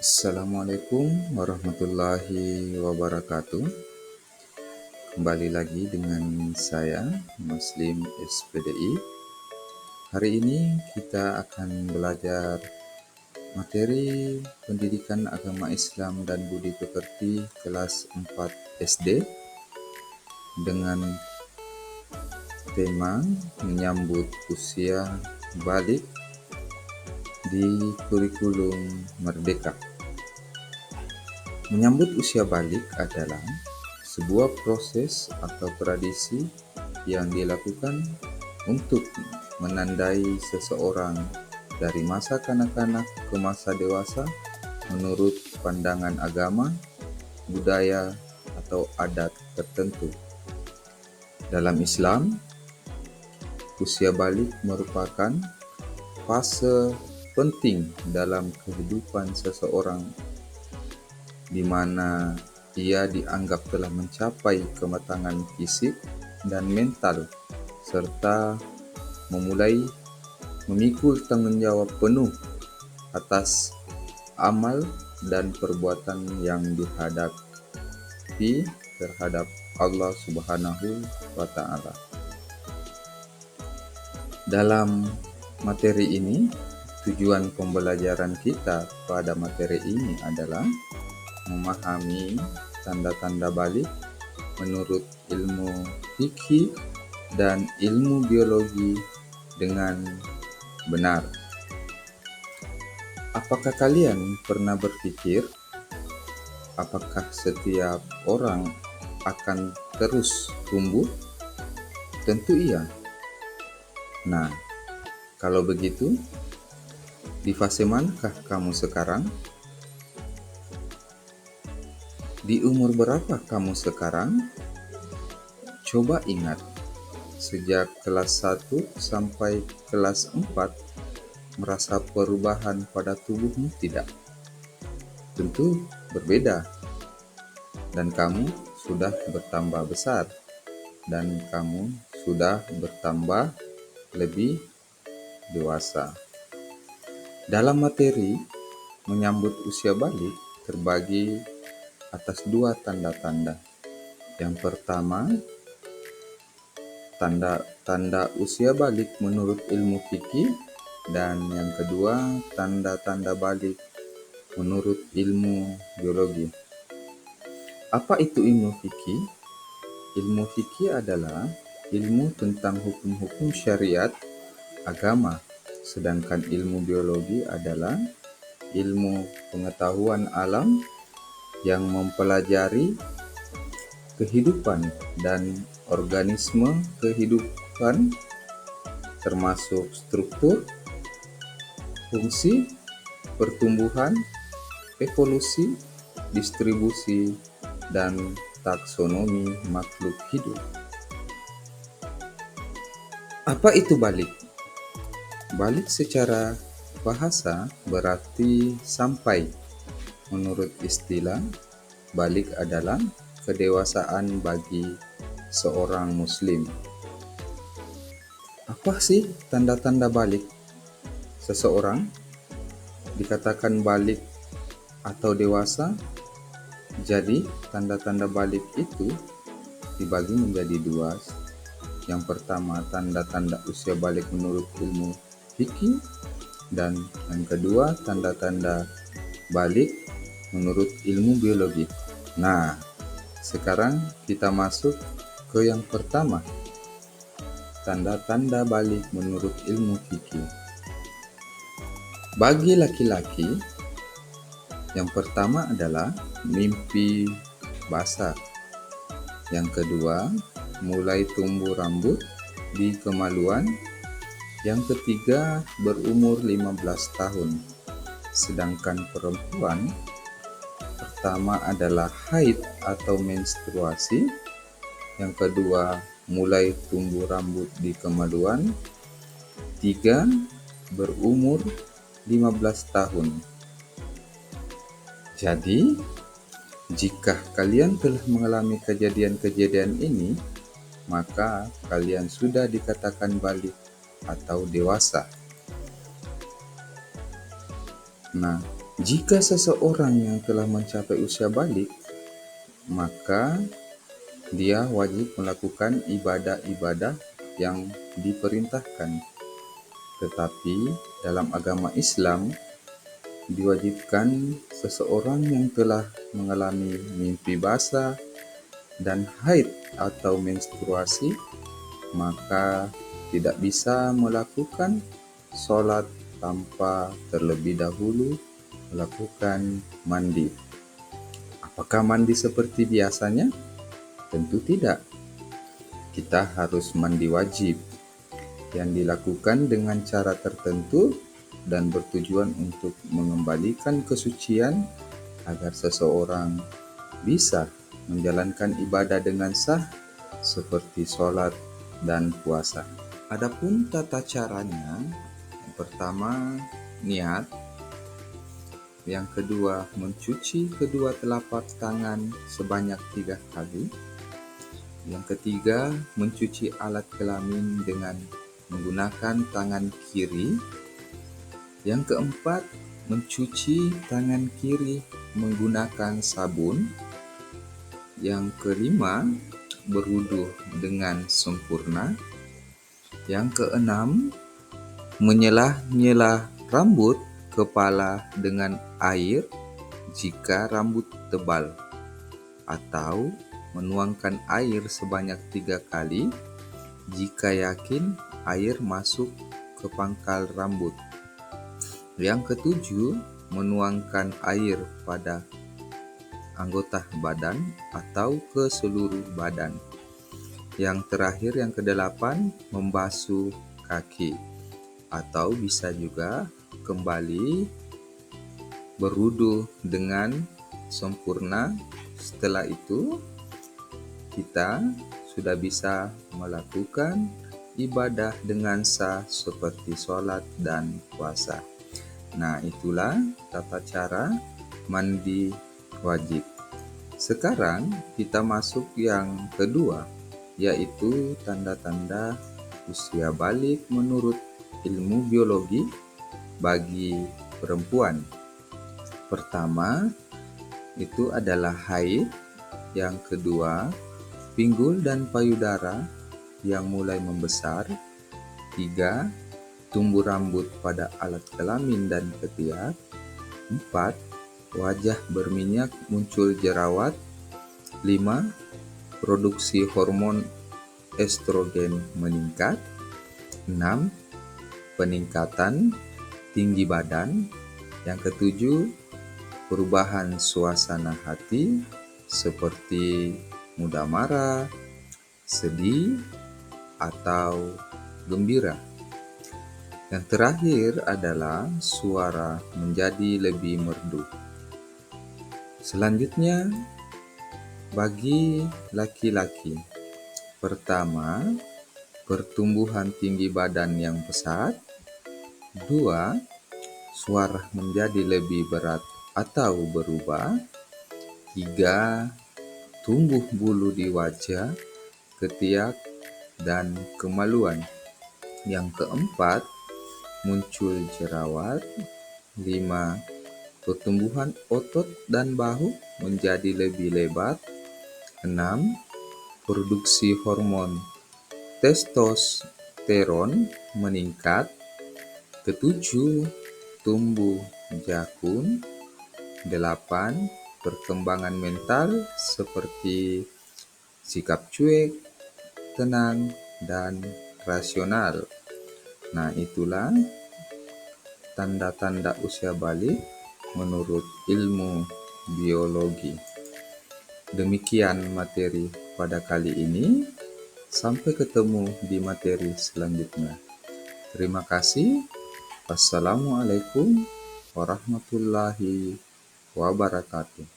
Assalamualaikum warahmatullahi wabarakatuh. Kembali lagi dengan saya, Muslim SPDI. Hari ini kita akan belajar materi pendidikan agama Islam dan budi pekerti kelas 4 SD dengan tema menyambut usia balik di kurikulum Merdeka. Menyambut usia balik adalah sebuah proses atau tradisi yang dilakukan untuk menandai seseorang dari masa kanak-kanak ke masa dewasa menurut pandangan agama, budaya, atau adat tertentu. Dalam Islam, usia balik merupakan fase penting dalam kehidupan seseorang di mana ia dianggap telah mencapai kematangan fisik dan mental serta memulai memikul tanggung jawab penuh atas amal dan perbuatan yang dihadapi terhadap Allah Subhanahu wa Ta'ala. Dalam materi ini, tujuan pembelajaran kita pada materi ini adalah memahami tanda-tanda balik menurut ilmu fikih dan ilmu biologi dengan benar. Apakah kalian pernah berpikir apakah setiap orang akan terus tumbuh? Tentu iya. Nah, kalau begitu, di fase manakah kamu sekarang? Di umur berapa kamu sekarang? Coba ingat, sejak kelas 1 sampai kelas 4, merasa perubahan pada tubuhmu tidak? Tentu berbeda. Dan kamu sudah bertambah besar. Dan kamu sudah bertambah lebih dewasa. Dalam materi menyambut usia balik terbagi atas dua tanda-tanda. Yang pertama, tanda usia balik menurut ilmu fikih, dan yang kedua, tanda-tanda balik menurut ilmu biologi. Apa itu ilmu fikih? Ilmu fikih adalah ilmu tentang hukum-hukum syariat agama, sedangkan ilmu biologi adalah ilmu pengetahuan alam yang mempelajari kehidupan dan organisme kehidupan, termasuk struktur, fungsi, pertumbuhan, evolusi, distribusi, dan taksonomi makhluk hidup. Apa itu balik? Balik secara bahasa berarti sampai. Menurut istilah, balik adalah kedewasaan bagi seorang muslim. Apa sih tanda-tanda balik? Seseorang dikatakan balik atau dewasa. Jadi, tanda-tanda balik itu dibagi menjadi dua. Yang pertama, tanda-tanda usia balik menurut ilmu fikih, dan yang kedua, tanda-tanda balik menurut ilmu biologi. Nah, sekarang kita masuk ke yang pertama, tanda-tanda balik menurut ilmu fikih. Bagi laki-laki, yang pertama adalah mimpi basah. Yang kedua, mulai tumbuh rambut di kemaluan. Yang ketiga, berumur 15 tahun. Sedangkan perempuan, pertama adalah haid atau menstruasi. Yang kedua, mulai tumbuh rambut di kemaluan. 3, berumur 15 tahun. Jadi, jika kalian telah mengalami kejadian-kejadian ini, maka kalian sudah dikatakan balik atau dewasa. Nah, Jika seseorang yang telah mencapai usia balik, maka dia wajib melakukan ibadah-ibadah yang diperintahkan. Tetapi dalam agama Islam, diwajibkan seseorang yang telah mengalami mimpi basah dan haid atau menstruasi, maka tidak bisa melakukan sholat tanpa terlebih dahulu melakukan mandi. Apakah mandi seperti biasanya? Tentu tidak. Kita harus mandi wajib yang dilakukan dengan cara tertentu dan bertujuan untuk mengembalikan kesucian agar seseorang bisa menjalankan ibadah dengan sah seperti sholat dan puasa. Adapun tata caranya, yang pertama niat, yang kedua mencuci kedua telapak tangan sebanyak 3 kali, yang ketiga mencuci alat kelamin dengan menggunakan tangan kiri, yang keempat mencuci tangan kiri menggunakan sabun, yang kelima berwudu dengan sempurna, yang keenam menyelah-nyelah rambut kepala dengan air jika rambut tebal, atau menuangkan air sebanyak 3 kali jika yakin air masuk ke pangkal rambut. Yang ketujuh, menuangkan air pada anggota badan atau ke seluruh badan. Yang terakhir, yang kedelapan, membasuh kaki, atau bisa juga kembali berwudu dengan sempurna. Setelah itu, kita sudah bisa melakukan ibadah dengan sah seperti sholat dan puasa. Nah, itulah tata cara mandi wajib. Sekarang kita masuk yang kedua, yaitu tanda-tanda usia balik menurut ilmu biologi bagi perempuan. Pertama, itu adalah haid. Yang kedua, pinggul dan payudara yang mulai membesar. 3. Tumbuh rambut pada alat kelamin dan ketiak. 4. Wajah berminyak muncul jerawat. 5. Produksi hormon estrogen meningkat. 6. Peningkatan tinggi badan. Yang ketujuh, perubahan suasana hati seperti mudah marah, sedih, atau gembira. Yang terakhir adalah suara menjadi lebih merdu. Selanjutnya, bagi laki-laki, pertama, pertumbuhan tinggi badan yang pesat. 2. Suara menjadi lebih berat atau berubah. 3. Tumbuh bulu di wajah, ketiak, dan kemaluan. Yang keempat, muncul jerawat. 5. Pertumbuhan otot dan bahu menjadi lebih lebar. 6. Produksi hormon testosteron meningkat. Ketujuh, tumbuh jakun. 8. Perkembangan mental seperti sikap cuek, tenang, dan rasional. Nah, itulah tanda-tanda usia balik menurut ilmu biologi. Demikian materi pada kali ini. Sampai ketemu di materi selanjutnya. Terima kasih. Wassalamualaikum warahmatullahi wabarakatuh.